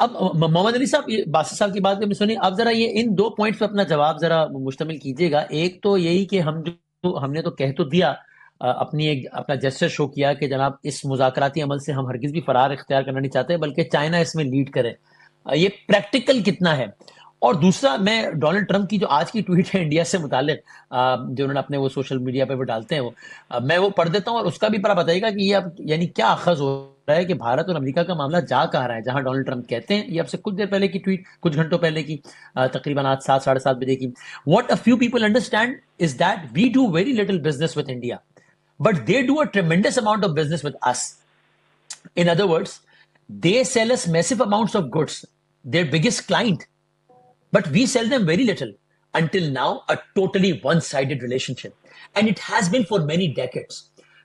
اب محمد علی صاحب یہ 62 سال کی بات میں سنی، اب ذرا یہ ان 2 پوائنٹس پہ اپنا جواب ذرا مشتمل کیجیے گا. ایک تو یہی کہ ہم نے تو کہہ تو دیا، اپنا جسچر شو کیا کہ جناب اس مذاکراتی عمل سے ہم ہرگز بھی فرار اختیار کرنا نہیں چاہتے بلکہ چائنا اس میں لیڈ کرے. یہ پریکٹیکل کتنا ہے؟ اور دوسرا، میں ڈونلڈ ٹرمپ کی جو آج کی ٹویٹ ہے انڈیا سے متعلق، جو انہوں نے اپنے وہ سوشل میڈیا پہ ڈالتے ہیں، میں وہ پڑھ دیتا ہوں اور اس کا بھی پڑا بتائیے گا کہ یہ اب یعنی کیا اخذ ہو رہا ہے کہ بھارت اور امریکہ کا معاملہ جا کہاں رہا ہے. جہاں ڈونلڈ ٹرمپ کہتے ہیں، یہ اب سے کچھ دیر پہلے کی ٹویٹ، کچھ گھنٹوں پہلے کی، تقریباً آج 7 ساڑھے 7 بجے کی. What a few people understand is that we do very little business with India but they do a tremendous amount of business with us. In other words, they sell us massive amounts of goods, their biggest client, but we sell them very little. Until now, a totally one-sided relationship. And it has been for many decades.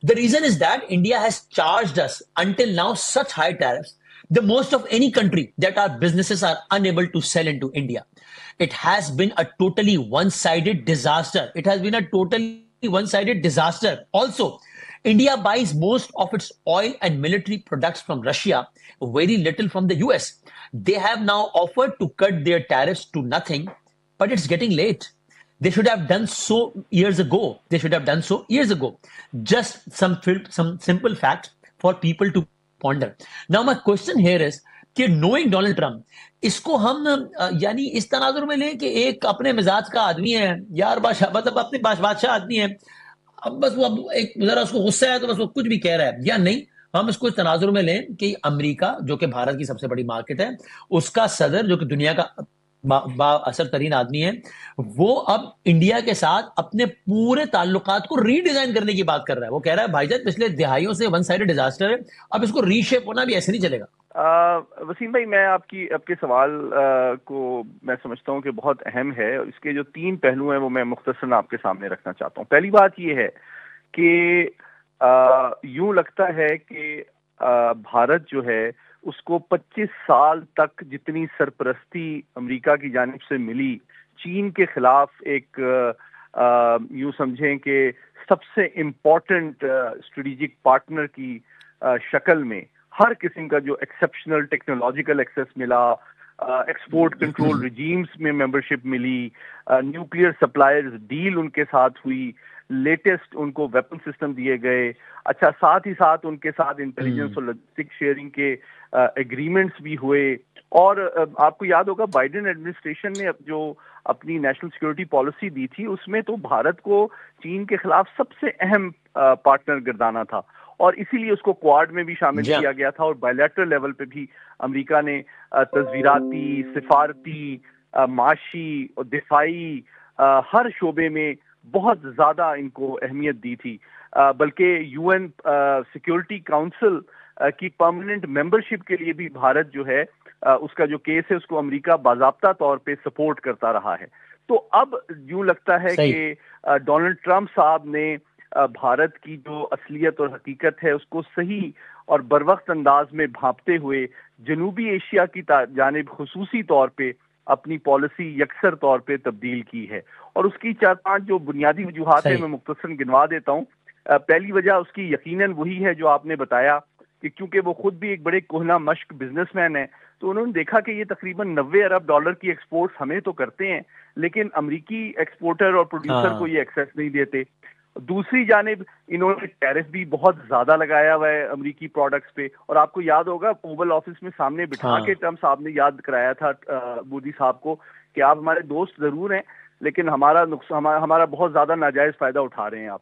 The reason is that India has charged us until now such high tariffs, the most of any country, that our businesses are unable to sell into India. It has been a totally one-sided disaster. It has been a totally one-sided disaster. Also, India buys most of its oil and military products from Russia, very little from the US. They have now offered to cut their tariffs to nothing, but it's getting late. They should have done so years ago. They should have done so years ago. Just some simple facts for people to ponder. Now, my question here is کہ knowing Donald Trump, اس کو ہم یعنی اس تناظر میں لیں کہ ایک اپنے مزاج کا آدمی ہے یار، بادشاہ، مطلب اپنے بادشاہ آدمی ہے، اب بس وہ اب ایک ذرا اس کو غصہ ہے تو بس وہ کچھ بھی کہہ رہا ہے، یا نہیں ہم اس کو اس تناظر میں لیں کہ امریکہ جو کہ بھارت کی سب سے بڑی مارکیٹ ہے، اس کا صدر جو کہ دنیا کا با اثر ترین آدمی ہے، وہ اب انڈیا کے ساتھ اپنے پورے تعلقات کو ری ڈیزائن کرنے کی بات کر رہا ہے. وہ کہہ رہا ہے بھائی جان پچھلے دہائیوں سے ون سائیڈ ڈیزاسٹر ہے، اب اس کو ری شیپ ہونا بھی ایسے نہیں چلے گا. وسیم بھائی، میں آپ کے سوال کو میں سمجھتا ہوں کہ بہت اہم ہے. اس کے جو 3 پہلو ہیں وہ میں مختصراً آپ کے سامنے رکھنا چاہتا ہوں. پہلی بات یہ ہے کہ یوں لگتا ہے کہ بھارت جو ہے اس کو 25 سال تک جتنی سرپرستی امریکہ کی جانب سے ملی چین کے خلاف، ایک یوں سمجھیں کہ سب سے امپورٹنٹ اسٹریٹجک پارٹنر کی شکل میں، ہر قسم کا جو ایکسیپشنل ٹیکنالوجیکل ایکسیس ملا، ایکسپورٹ کنٹرول ریجیمز میں ممبرشپ ملی، نیوکلیئر سپلائرز ڈیل ان کے ساتھ ہوئی، لیٹسٹ ان کو ویپن سسٹم دیے گئے. اچھا، ساتھ ہی ساتھ ان کے ساتھ انٹیلیجنس اور لاجسٹک شیئرنگ کے ایگریمنٹس بھی ہوئے. اور آپ کو یاد ہوگا بائیڈن ایڈمنسٹریشن نے جو اپنی نیشنل سیکورٹی پالیسی دی تھی، اس میں تو بھارت کو چین کے خلاف سب سے اہم پارٹنر گردانا تھا، اور اسی لیے اس کو کوارڈ میں بھی شامل کیا گیا تھا. اور بائیلیٹرل لیول پہ بھی امریکہ نے تصویراتی، سفارتی، معاشی اور دفاعی ہر شعبے میں بہت زیادہ ان کو اہمیت دی تھی. بلکہ یو این سیکورٹی کاؤنسل کی پرماننٹ ممبرشپ کے لیے بھی بھارت جو ہے اس کا جو کیس ہے اس کو امریکہ باضابطہ طور پہ سپورٹ کرتا رہا ہے. تو اب یوں لگتا ہے کہ ڈونلڈ ٹرمپ صاحب نے بھارت کی جو اصلیت اور حقیقت ہے اس کو صحیح اور بروقت انداز میں بھانپتے ہوئے جنوبی ایشیا کی جانب خصوصی طور پہ اپنی پالیسی یکسر طور پہ تبدیل کی ہے. اور اس کی 4-5 جو بنیادی وجوہات ہیں میں مختصراً گنوا دیتا ہوں. پہلی وجہ اس کی یقیناً وہی ہے جو آپ نے بتایا کہ کیونکہ وہ خود بھی ایک بڑے کوہنہ مشق بزنس مین ہیں، تو انہوں نے دیکھا کہ یہ تقریباً $90 ارب کی ایکسپورٹس ہمیں تو کرتے ہیں لیکن امریکی ایکسپورٹر اور پروڈیوسر کو یہ ایکسیس نہیں دیتے. دوسری جانب انہوں نے ٹیرف بھی بہت زیادہ لگایا ہوا ہے امریکی پروڈکٹس پہ. اور آپ کو یاد ہوگا اوول آفس میں سامنے بٹھا کے ٹرمپ صاحب نے یاد کرایا تھا مودی صاحب کو کہ آپ ہمارے دوست ضرور ہیں لیکن ہمارا بہت زیادہ ناجائز فائدہ اٹھا رہے ہیں آپ.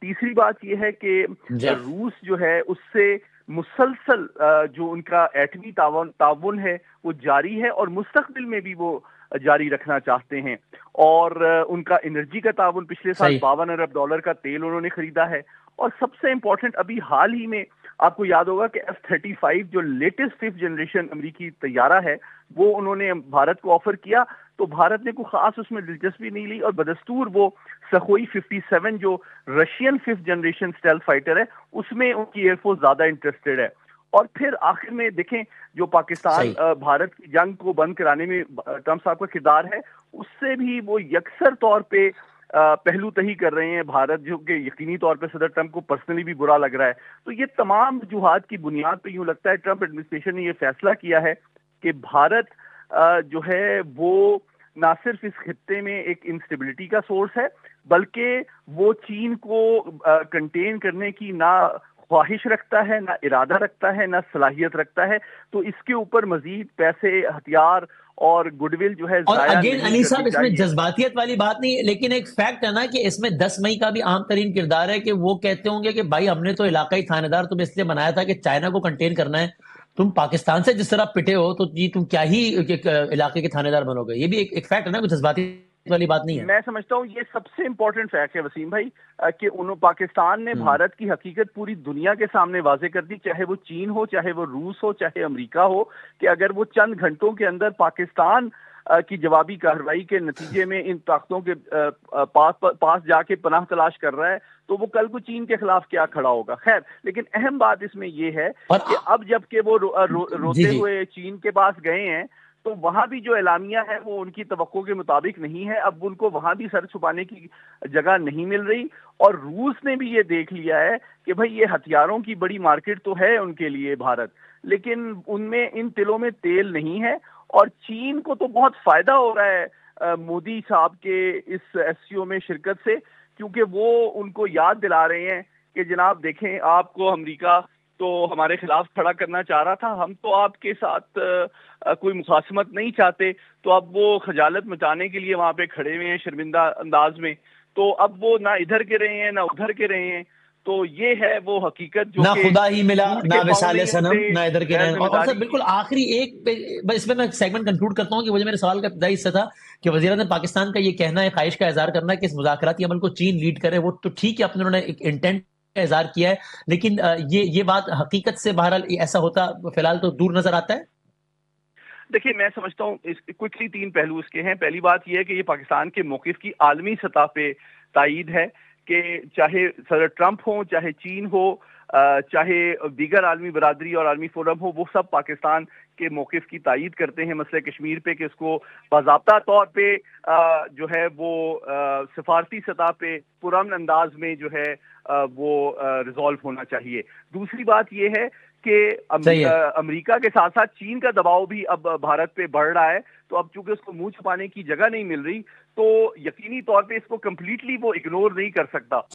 تیسری بات یہ ہے کہ روس جو ہے اس سے مسلسل جو ان کا ایٹمی تعاون ہے وہ جاری ہے اور مستقبل میں بھی وہ جاری رکھنا چاہتے ہیں. اور ان کا انرجی کا تعاون، پچھلے سال $52 ارب کا تیل انہوں نے خریدا ہے. اور سب سے امپورٹنٹ ابھی حال ہی میں آپ کو یاد ہوگا کہ F-35 جو لیٹسٹ 5th جنریشن امریکی طیارہ ہے وہ انہوں نے بھارت کو آفر کیا، تو بھارت نے کوئی خاص اس میں دلچسپی نہیں لی اور بدستور وہ سخوئی 57 جو Russian 5th generation stealth fighter ہے اس میں ان کی ایئر فورس زیادہ انٹرسٹڈ ہے. اور پھر آخر میں دیکھیں جو پاکستان بھارت کی جنگ کو بند کرانے میں ٹرمپ صاحب کا کردار ہے اس سے بھی وہ یکسر طور پہ پہلو تہی کر رہے ہیں بھارت، جو کہ یقینی طور پہ صدر ٹرمپ کو پرسنلی بھی برا لگ رہا ہے. تو یہ تمام وجوہات کی بنیاد پہ یوں لگتا ہے ٹرمپ ایڈمنسٹریشن نے یہ فیصلہ کیا ہے کہ بھارت جو ہے وہ نہ صرف اس خطے میں ایک انسٹیبلٹی کا سورس ہے بلکہ وہ چین کو کنٹین کرنے کی نہ خواہش رکھتا ہے، نہ ارادہ رکھتا ہے، نہ صلاحیت رکھتا ہے. تو اس کے اوپر مزید پیسے، ہتھیار اور گڈ ول جو ہے اور ضائع اگین نہیں علی صاحب کرنی اس میں چاہیے. جذباتیت والی بات نہیں ہے، لیکن ایک فیکٹ ہے نا کہ اس میں 10 مئی کا بھی عام ترین کردار ہے کہ وہ کہتے ہوں گے کہ بھائی ہم نے تو علاقائی تھانے دار تم اس لیے بنایا تھا کہ چائنا کو کنٹین کرنا ہے، تم پاکستان سے جس طرح پٹے ہو تو جی تم کیا ہی علاقے کے تھانے دار بنو گے. یہ بھی ایک فیکٹ ہے نا، کوئی جذباتیت والی بات نہیں ہے. میں سمجھتا ہوں یہ سب سے امپورٹنٹ فیکٹ ہے وسیم بھائی کہ پاکستان نے بھارت کی حقیقت پوری دنیا کے سامنے واضح کر دی، چاہے وہ چین ہو، چاہے وہ روس ہو، چاہے امریکہ ہو، کہ اگر وہ چند گھنٹوں کے اندر پاکستان کی جوابی کارروائی کے نتیجے میں ان طاقتوں کے پاس جا کے پناہ تلاش کر رہا ہے تو وہ کل کو چین کے خلاف کیا کھڑا ہوگا. خیر، لیکن اہم بات اس میں یہ ہے کہ اب جب کہ وہ روتے ہوئے چین کے پاس گئے ہیں تو وہاں بھی جو اعلامیہ ہے وہ ان کی توقع کے مطابق نہیں ہے. اب ان کو وہاں بھی سر چھپانے کی جگہ نہیں مل رہی، اور روس نے بھی یہ دیکھ لیا ہے کہ بھئی یہ ہتھیاروں کی بڑی مارکیٹ تو ہے ان کے لیے بھارت، لیکن ان میں ان تلوں میں تیل نہیں ہے. اور چین کو تو بہت فائدہ ہو رہا ہے مودی صاحب کے اس ایس سی او میں شرکت سے، کیونکہ وہ ان کو یاد دلا رہے ہیں کہ جناب دیکھیں آپ کو امریکہ تو ہمارے خلاف کھڑا کرنا چاہ رہا تھا، ہم تو آپ کے ساتھ کوئی مخاصمت نہیں چاہتے. تو اب وہ خجالت مچانے کے لیے وہاں پہ کھڑے ہوئے ہیں شرمندہ انداز میں. تو اب وہ نہ ادھر کے رہے ہیں نہ ادھر کے رہے ہیں. تو یہ ہے وہ حقیقت جو نہ کہ خدا ہی ملا، جھوٹ نہ کے پاؤں وصال نہیں صنم، ہوتے، نہ ادھر کے غیر رہے. ذمہ اور سر داری. بالکل آخری اس میں سیگمنٹ کنکلوڈ کرتا ہوں کہ وہ جو میرے سوال کا ابتدائی حصہ تھا کہ وزیر اعظم پاکستان کا یہ کہنا ہے، خواہش کا اظہار کرنا ہے کہ اس مذاکراتی عمل کو چین لیڈ کرے، وہ تو ٹھیک ہے، اپنے انہوں نے ایک انٹینٹ کا اظہار کیا ہے، لیکن یہ بات حقیقت سے بہرحال ایسا ہوتا فی الحال تو دور نظر آتا ہے. دیکھیے میں سمجھتا ہوں کوئکلی 3 پہلو اس کے ہیں. پہلی بات یہ ہے کہ یہ پاکستان کے موقف کی عالمی سطح پہ تائید ہے کہ چاہے صدر ٹرمپ ہوں، چاہے چین ہو، چاہے دیگر عالمی برادری اور عالمی فورم ہو، وہ سب پاکستان کے موقف کی تائید کرتے ہیں مسئلہ کشمیر پہ، کہ اس کو باضابطہ طور پہ جو ہے وہ سفارتی سطح پہ پرامن انداز میں جو ہے وہ ریزالو ہونا چاہیے. دوسری بات یہ ہے کہ امریکہ کے ساتھ ساتھ چین کا دباؤ بھی اب بھارت پہ بڑھ رہا ہے. تو اب چونکہ اس کو منہ چھپانے کی جگہ نہیں مل رہی تو یقینی طور پہ اس کو کمپلیٹلی وہ اگنور نہیں کر سکتا.